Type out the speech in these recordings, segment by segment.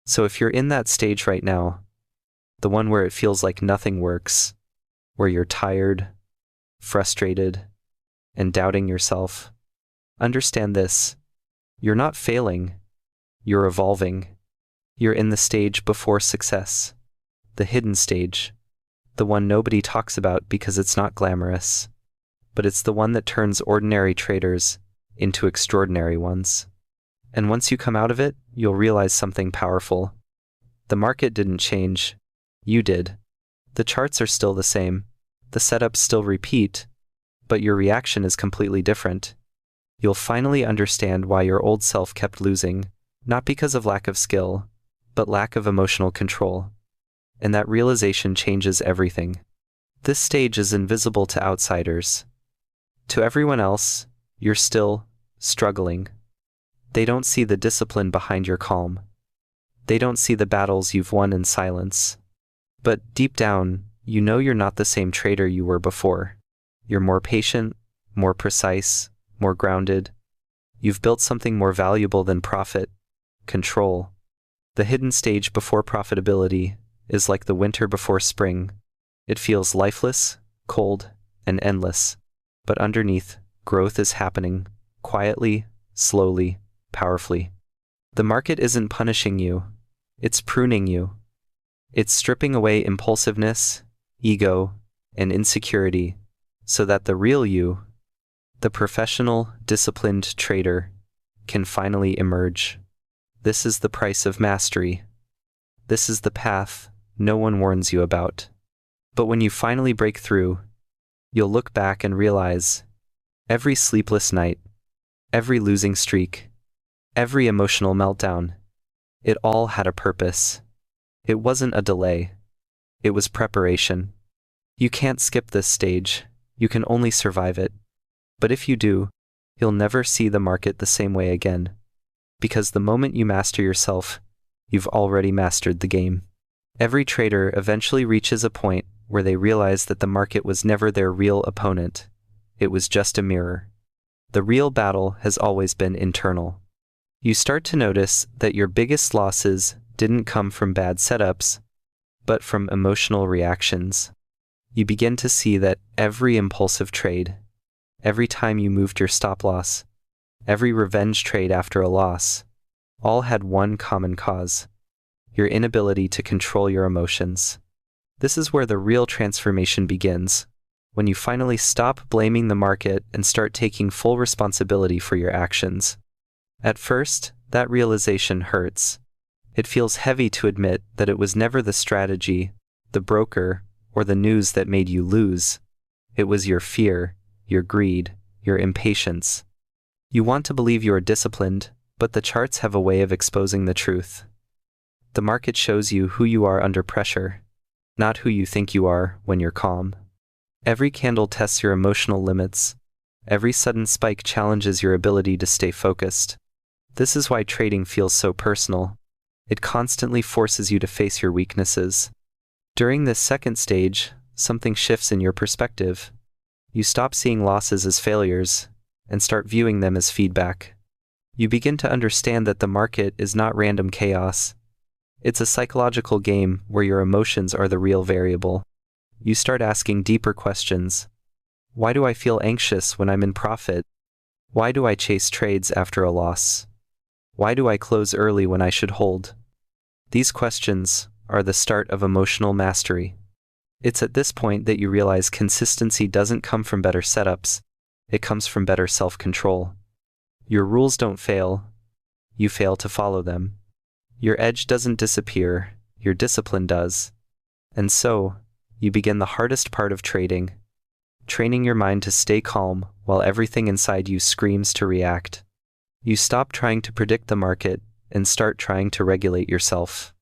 So if you're in that stage right now, the one where it feels like nothing works, where you're tired, frustrated, and doubting yourself, understand this. You're not failing. You're evolving. You're in the stage before success, the hidden stage, the one nobody talks about because it's not glamorous, but it's the one that turns ordinary traders into extraordinary ones. And once you come out of it, you'll realize something powerful. The market didn't change. You did. The charts are still the same. The setups still repeat, but your reaction is completely different. You'll finally understand why your old self kept losing, not because of lack of skill, but lack of emotional control. And that realization changes everything. This stage is invisible to outsiders. To everyone else, you're still struggling. They don't see the discipline behind your calm. They don't see the battles you've won in silence. But deep down, you know you're not the same trader you were before. You're more patient, more precise, more grounded. You've built something more valuable than profit, control. The hidden stage before profitability is like the winter before spring. It feels lifeless, cold, and endless. But underneath, growth is happening, quietly, slowly, powerfully. The market isn't punishing you. It's pruning you. It's stripping away impulsiveness, ego, and insecurity, so that the real you, the professional, disciplined trader, can finally emerge. This is the price of mastery. This is the path no one warns you about. But when you finally break through, you'll look back and realize every sleepless night, every losing streak, every emotional meltdown, it all had a purpose. It wasn't a delay. It was preparation. You can't skip this stage. You can only survive it. But if you do, you'll never see the market the same way again. Because the moment you master yourself, you've already mastered the game. Every trader eventually reaches a point where they realize that the market was never their real opponent. It was just a mirror. The real battle has always been internal. You start to notice that your biggest losses didn't come from bad setups, but from emotional reactions. You begin to see that every impulsive trade, every time you moved your stop loss, every revenge trade after a loss, all had one common cause: your inability to control your emotions. This is where the real transformation begins, when you finally stop blaming the market and start taking full responsibility for your actions. At first, that realization hurts. It feels heavy to admit that it was never the strategy, the broker, or the news that made you lose. It was your fear, your greed, your impatience. You want to believe you are disciplined, but the charts have a way of exposing the truth. The market shows you who you are under pressure, not who you think you are when you're calm. Every candle tests your emotional limits. Every sudden spike challenges your ability to stay focused. This is why trading feels so personal. It constantly forces you to face your weaknesses. During this second stage, something shifts in your perspective. You stop seeing losses as failures and start viewing them as feedback. You begin to understand that the market is not random chaos. It's a psychological game where your emotions are the real variable. You start asking deeper questions. Why do I feel anxious when I'm in profit? Why do I chase trades after a loss? Why do I close early when I should hold? These questions are the start of emotional mastery. It's at this point that you realize consistency doesn't come from better setups. It comes from better self-control. Your rules don't fail. You fail to follow them. Your edge doesn't disappear. Your discipline does. And so, you begin the hardest part of trading, training your mind to stay calm while everything inside you screams to react. You stop trying to predict the market and start trying to regulate yourself.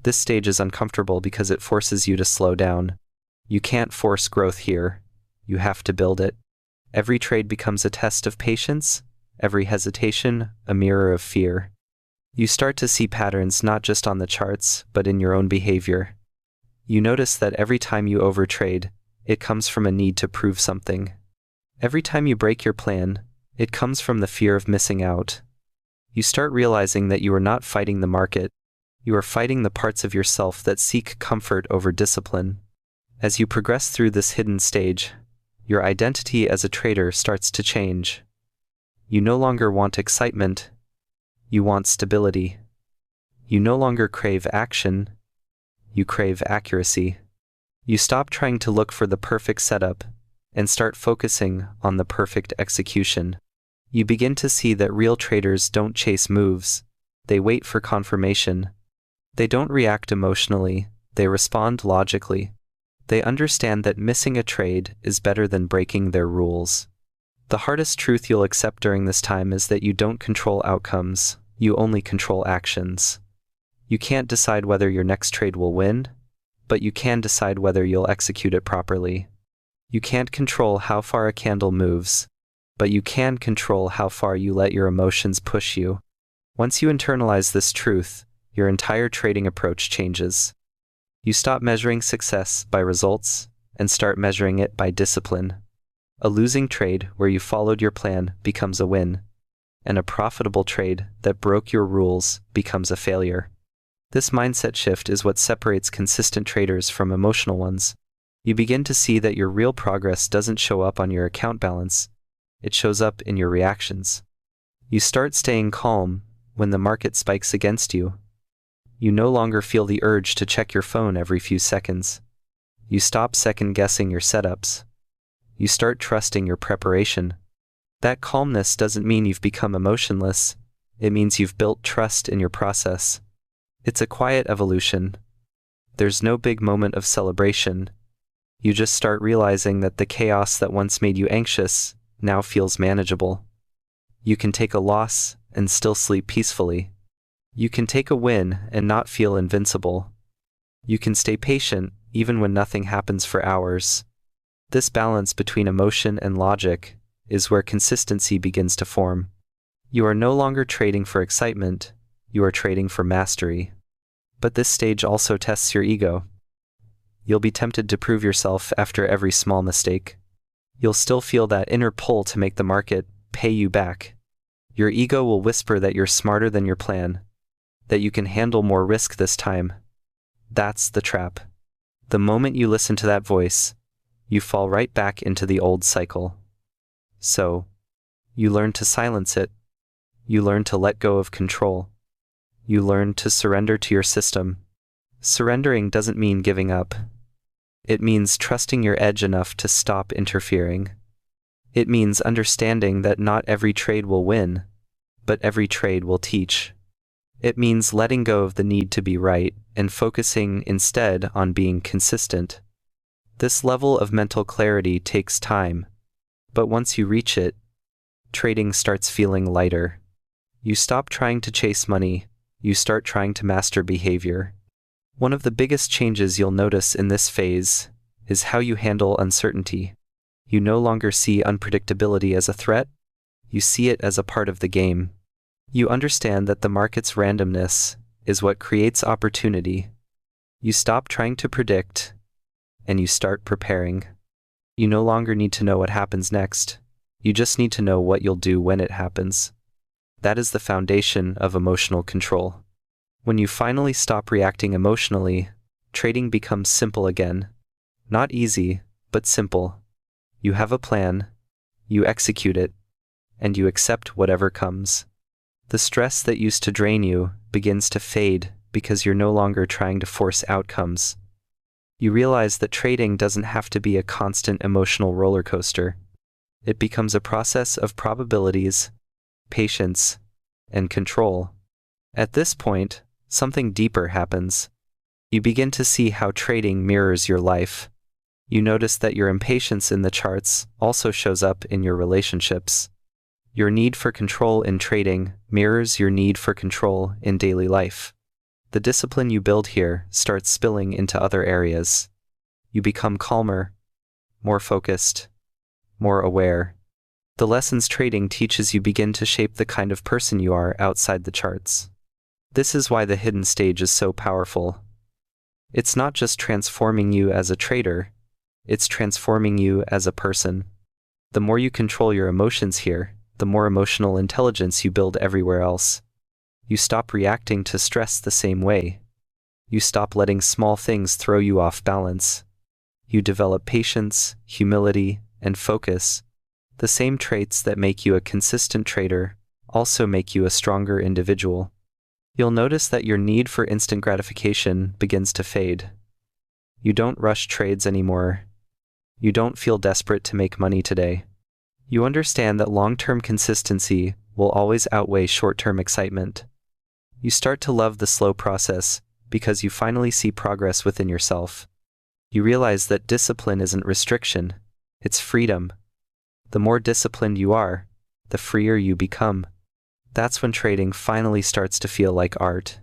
This stage is uncomfortable because it forces you to slow down. You can't force growth here. You have to build it. Every trade becomes a test of patience, every hesitation a mirror of fear. You start to see patterns not just on the charts, but in your own behavior. You notice that every time you overtrade, it comes from a need to prove something. Every time you break your plan, it comes from the fear of missing out. You start realizing that you are not fighting the market, You are fighting the parts of yourself that seek comfort over discipline. As you progress through this hidden stage, your identity as a trader starts to change. You no longer want excitement, you want stability. You no longer crave action, you crave accuracy. You stop trying to look for the perfect setup and start focusing on the perfect execution. You begin to see that real traders don't chase moves, they wait for confirmation. They don't react emotionally, they respond logically. They understand that missing a trade is better than breaking their rules. The hardest truth you'll accept during this time is that you don't control outcomes, you only control actions. You can't decide whether your next trade will win, but you can decide whether you'll execute it properly. You can't control how far a candle moves, but you can control how far you let your emotions push you. Once you internalize this truth, your entire trading approach changes. You stop measuring success by results and start measuring it by discipline. A losing trade where you followed your plan becomes a win, and a profitable trade that broke your rules becomes a failure. This mindset shift is what separates consistent traders from emotional ones. You begin to see that your real progress doesn't show up on your account balance, it shows up in your reactions. You start staying calm when the market spikes against you. You no longer feel the urge to check your phone every few seconds. You stop second-guessing your setups. You start trusting your preparation. That calmness doesn't mean you've become emotionless, it means you've built trust in your process. It's a quiet evolution. There's no big moment of celebration. You just start realizing that the chaos that once made you anxious now feels manageable. You can take a loss and still sleep peacefully. You can take a win and not feel invincible. You can stay patient even when nothing happens for hours. This balance between emotion and logic is where consistency begins to form. You are no longer trading for excitement, you are trading for mastery. But this stage also tests your ego. You'll be tempted to prove yourself after every small mistake. You'll still feel that inner pull to make the market pay you back. Your ego will whisper that you're smarter than your plan, that you can handle more risk this time. That's the trap. The moment you listen to that voice, you fall right back into the old cycle. So, you learn to silence it. You learn to let go of control. You learn to surrender to your system. Surrendering doesn't mean giving up. It means trusting your edge enough to stop interfering. It means understanding that not every trade will win, but every trade will teach. It means letting go of the need to be right and focusing instead on being consistent. This level of mental clarity takes time, but once you reach it, trading starts feeling lighter. You stop trying to chase money, you start trying to master behavior. One of the biggest changes you'll notice in this phase is how you handle uncertainty. You no longer see unpredictability as a threat, you see it as a part of the game. You understand that the market's randomness is what creates opportunity. You stop trying to predict, and you start preparing. You no longer need to know what happens next, you just need to know what you'll do when it happens. That is the foundation of emotional control. When you finally stop reacting emotionally, trading becomes simple again. Not easy, but simple. You have a plan, you execute it, and you accept whatever comes. The stress that used to drain you begins to fade because you're no longer trying to force outcomes. You realize that trading doesn't have to be a constant emotional roller coaster. It becomes a process of probabilities, patience, and control. At this point, something deeper happens. You begin to see how trading mirrors your life. You notice that your impatience in the charts also shows up in your relationships. Your need for control in trading mirrors your need for control in daily life. The discipline you build here starts spilling into other areas. You become calmer, more focused, more aware. The lessons trading teaches you begin to shape the kind of person you are outside the charts. This is why the hidden stage is so powerful. It's not just transforming you as a trader, it's transforming you as a person. The more you control your emotions here, the more emotional intelligence you build everywhere else. You stop reacting to stress the same way. You stop letting small things throw you off balance. You develop patience, humility, and focus. The same traits that make you a consistent trader also make you a stronger individual. You'll notice that your need for instant gratification begins to fade. You don't rush trades anymore. You don't feel desperate to make money today. You understand that long-term consistency will always outweigh short-term excitement. You start to love the slow process because you finally see progress within yourself. You realize that discipline isn't restriction, it's freedom. The more disciplined you are, the freer you become. That's when trading finally starts to feel like art.